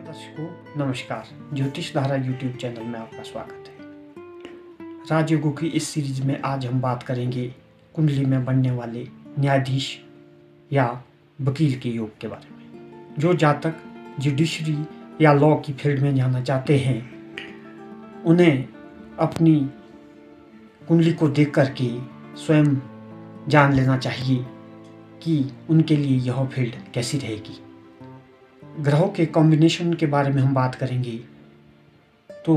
दर्शकों नमस्कार। ज्योतिष धारा यूट्यूब चैनल में आपका स्वागत है। राजयोगों की इस सीरीज में आज हम बात करेंगे कुंडली में बनने वाले न्यायाधीश या वकील के योग के बारे में। जो जातक जुडिशरी या लॉ की फील्ड में जाना चाहते हैं उन्हें अपनी कुंडली को देख करके स्वयं जान लेना चाहिए कि उनके लिए यह फील्ड कैसी रहेगी। ग्रहों के कॉम्बिनेशन के बारे में हम बात करेंगे तो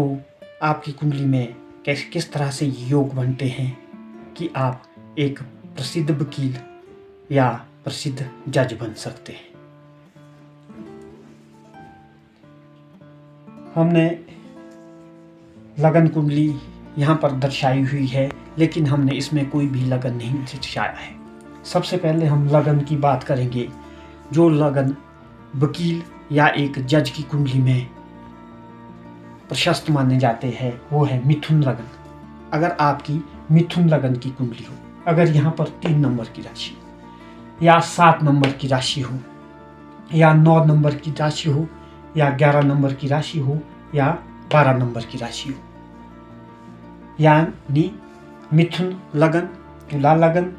आपकी कुंडली में किस तरह से योग बनते हैं कि आप एक प्रसिद्ध वकील या प्रसिद्ध जज बन सकते हैं। हमने लगन कुंडली यहाँ पर दर्शाई हुई है, लेकिन हमने इसमें कोई भी लगन नहीं दर्शाया है। सबसे पहले हम लगन की बात करेंगे। जो लगन वकील या एक जज की कुंडली में प्रशस्त माने जाते हैं वो है मिथुन लगन। अगर आपकी मिथुन लगन की कुंडली हो, अगर यहाँ पर 3 नंबर की राशि या 7 नंबर की राशि हो या 9 नंबर की राशि हो या 11 नंबर की राशि हो या 12 नंबर की राशि हो, यानी मिथुन लगन, तुला लगन,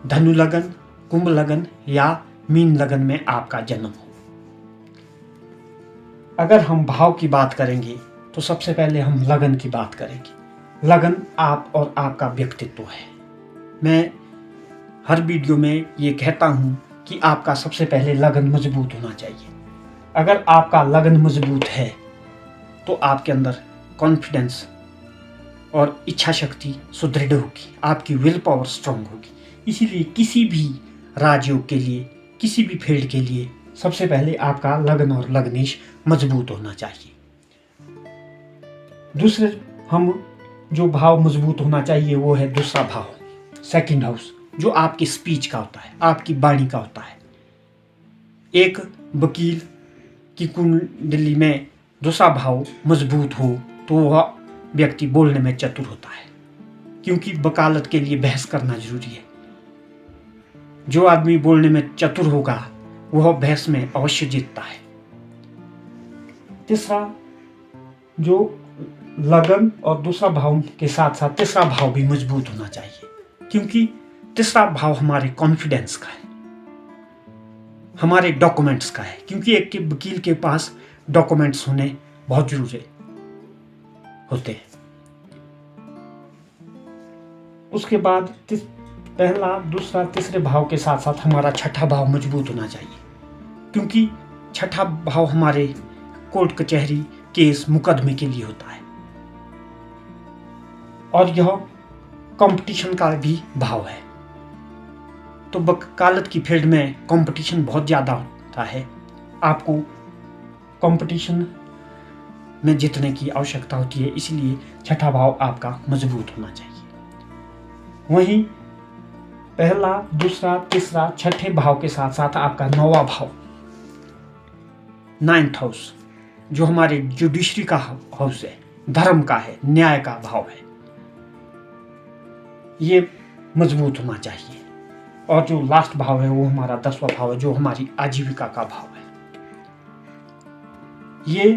धनु लगन, कुंभ लगन या मीन लगन में आपका जन्म हो। अगर हम भाव की बात करेंगे तो सबसे पहले हम लगन की बात करेंगे। लगन आप और आपका व्यक्तित्व है। मैं हर वीडियो में ये कहता हूँ कि आपका सबसे पहले लगन मजबूत होना चाहिए। अगर आपका लगन मजबूत है तो आपके अंदर कॉन्फिडेंस और इच्छा शक्ति सुदृढ़ होगी, आपकी विल पावर स्ट्रांग होगी। इसीलिए किसी भी राजयोग के लिए, किसी भी फील्ड के लिए सबसे पहले आपका लगन और लग्नेश मजबूत होना चाहिए। दूसरे हम जो भाव मजबूत होना चाहिए वो है दूसरा भाव, सेकंड हाउस, जो आपकी स्पीच का होता है, आपकी वाणी का होता है। एक वकील की कुंडली में दूसरा भाव मजबूत हो तो वह व्यक्ति बोलने में चतुर होता है, क्योंकि वकालत के लिए बहस करना जरूरी है। जो आदमी बोलने में चतुर होगा वह बहस में अवश्य जीतता है। तीसरा, जो लगन और दूसरा भाव के साथ साथ तीसरा भाव भी मजबूत होना चाहिए, क्योंकि तीसरा भाव हमारे कॉन्फिडेंस का है, हमारे डॉक्यूमेंट्स का है। क्योंकि एक वकील के पास डॉक्यूमेंट्स होने बहुत जरूरी होते हैं। उसके बाद पहला, दूसरा, तीसरे भाव के साथ साथ हमारा छठा भाव मजबूत होना चाहिए, क्योंकि छठा भाव हमारे कोर्ट कचहरी, केस, मुकदमे के लिए होता है और यह कंपटीशन का भी भाव है। तो वकालत की फील्ड में कंपटीशन बहुत ज़्यादा होता है। आपको कंपटीशन में जीतने की आवश्यकता होती है, इसलिए छठा भाव आपका मजबूत होना चाहिए। वहीं पहला, दूसरा, तीसरा, छठे भाव के साथ साथ आपका 9वां भाव, 9th हाउस, जो हमारे जुडिशरी का हाउस है, धर्म का है, न्याय का भाव है, ये मजबूत होना चाहिए। और जो लास्ट भाव है वो हमारा 10वां भाव है, जो हमारी आजीविका का भाव है। ये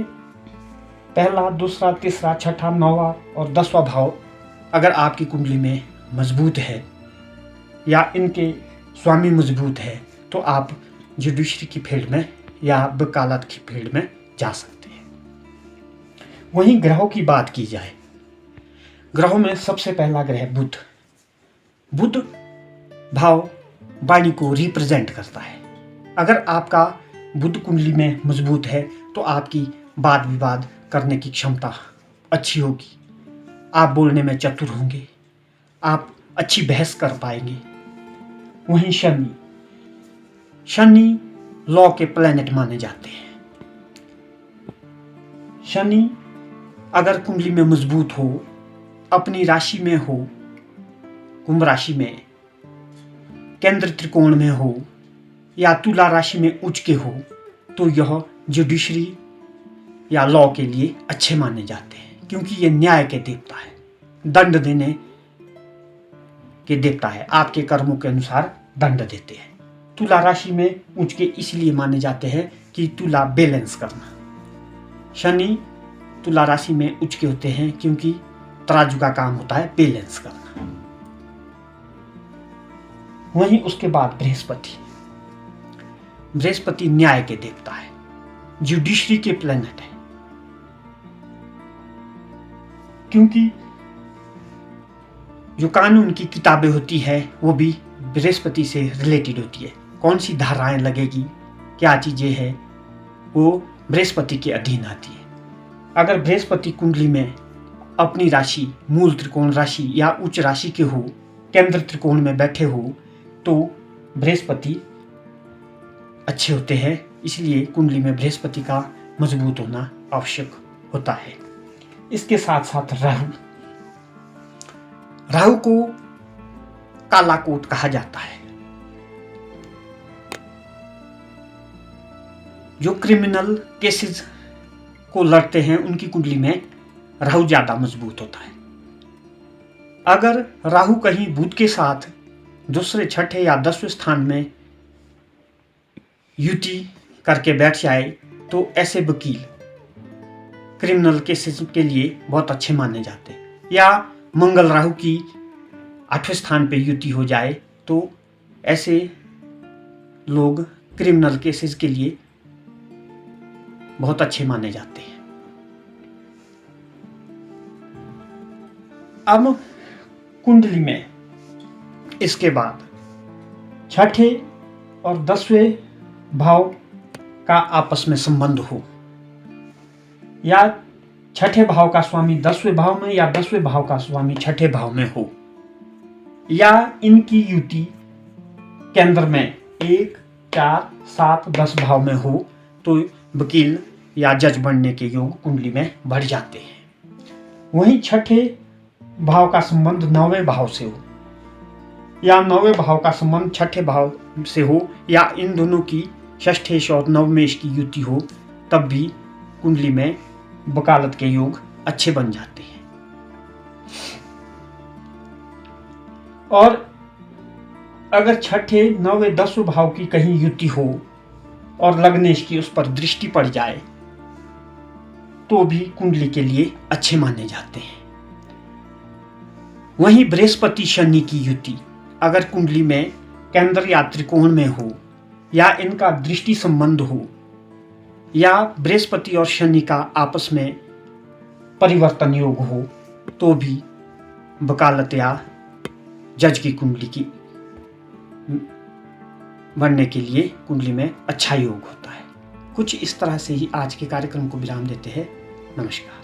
पहला, दूसरा, तीसरा, छठा, 9वां और 10वां भाव अगर आपकी कुंडली में मजबूत है या इनके स्वामी मजबूत है तो आप जुडिशरी की फील्ड में या वकालत की फील्ड में जा सकते हैं। वहीं ग्रहों की बात की जाए, ग्रहों में सबसे पहला ग्रह बुध। बुध भाव वाणी को रिप्रेजेंट करता है। अगर आपका बुध कुंडली में मजबूत है तो आपकी वाद विवाद करने की क्षमता अच्छी होगी, आप बोलने में चतुर होंगे, आप अच्छी बहस कर पाएंगे। वहीं शनि लॉ के प्लैनेट माने जाते हैं। शनि अगर कुंडली में मजबूत हो, अपनी राशि में हो, कुंभ राशि में, केंद्र त्रिकोण में हो या तुला राशि में उच्च के हो, तो यह जुडिशरी या लॉ के लिए अच्छे माने जाते हैं, क्योंकि ये न्याय के देवता है, दंड देने के देवता है, आपके कर्मों के अनुसार दंड देते हैं। तुला राशि में उच्च के इसलिए माने जाते हैं कि तुला बैलेंस करना, शनि तुला राशि में उच्च के होते हैं, क्योंकि तराजू का काम होता है बैलेंस करना। वहीं उसके बाद बृहस्पति न्याय के देवता है, जुडिशरी के प्लैनेट है, क्योंकि जो कानून की किताबें होती है वो भी बृहस्पति से रिलेटेड होती है। कौन सी धाराएं लगेगी, क्या चीजें हैं, वो बृहस्पति के अधीन आती है। अगर बृहस्पति कुंडली में अपनी राशि, मूल त्रिकोण राशि या उच्च राशि के हो, केंद्र त्रिकोण में बैठे हो, तो बृहस्पति अच्छे होते हैं। इसलिए कुंडली में बृहस्पति का मजबूत होना आवश्यक होता है। इसके साथ साथ राहु को काला कोट कहा जाता है। जो क्रिमिनल केसेस को लड़ते हैं उनकी कुंडली में राहु ज्यादा मजबूत होता है। अगर राहु कहीं बुध के साथ दूसरे, छठे या 10वें स्थान में युति करके बैठ जाए तो ऐसे वकील क्रिमिनल केसेस के लिए बहुत अच्छे माने जाते हैं। या मंगल राहु की 8वें स्थान पे युति हो जाए तो ऐसे लोग क्रिमिनल केसेस के लिए बहुत अच्छे माने जाते हैं। अब कुंडली में इसके बाद छठे और 10वें भाव का आपस में संबंध हो, या छठे भाव का स्वामी 10वें भाव में या 10वें भाव का स्वामी छठे भाव में हो, या इनकी युति केंद्र में 1, 4, 7, 10 भाव में हो, तो वकील या जज बनने के योग कुंडली में बढ़ जाते हैं। वहीं छठे भाव का संबंध 9वें भाव से हो, या 9वें भाव का संबंध छठे भाव से हो, या इन दोनों की षष्ठेश और नवमेश की युति हो, तब भी कुंडली में वकालत के योग अच्छे बन जाते हैं। और अगर छठे, 9वें, 10वें भाव की कहीं युति हो और लग्नेश की उस पर दृष्टि पड़ जाए तो भी कुंडली के लिए अच्छे माने जाते हैं। वहीं बृहस्पति शनि की युति अगर कुंडली में केंद्र या त्रिकोण में हो, या इनका दृष्टि संबंध हो, या बृहस्पति और शनि का आपस में परिवर्तन योग हो, तो भी वकालत या जज की कुंडली की बनने के लिए कुंडली में अच्छा योग होता है। कुछ इस तरह से ही आज के कार्यक्रम को विराम देते हैं। नमस्कार।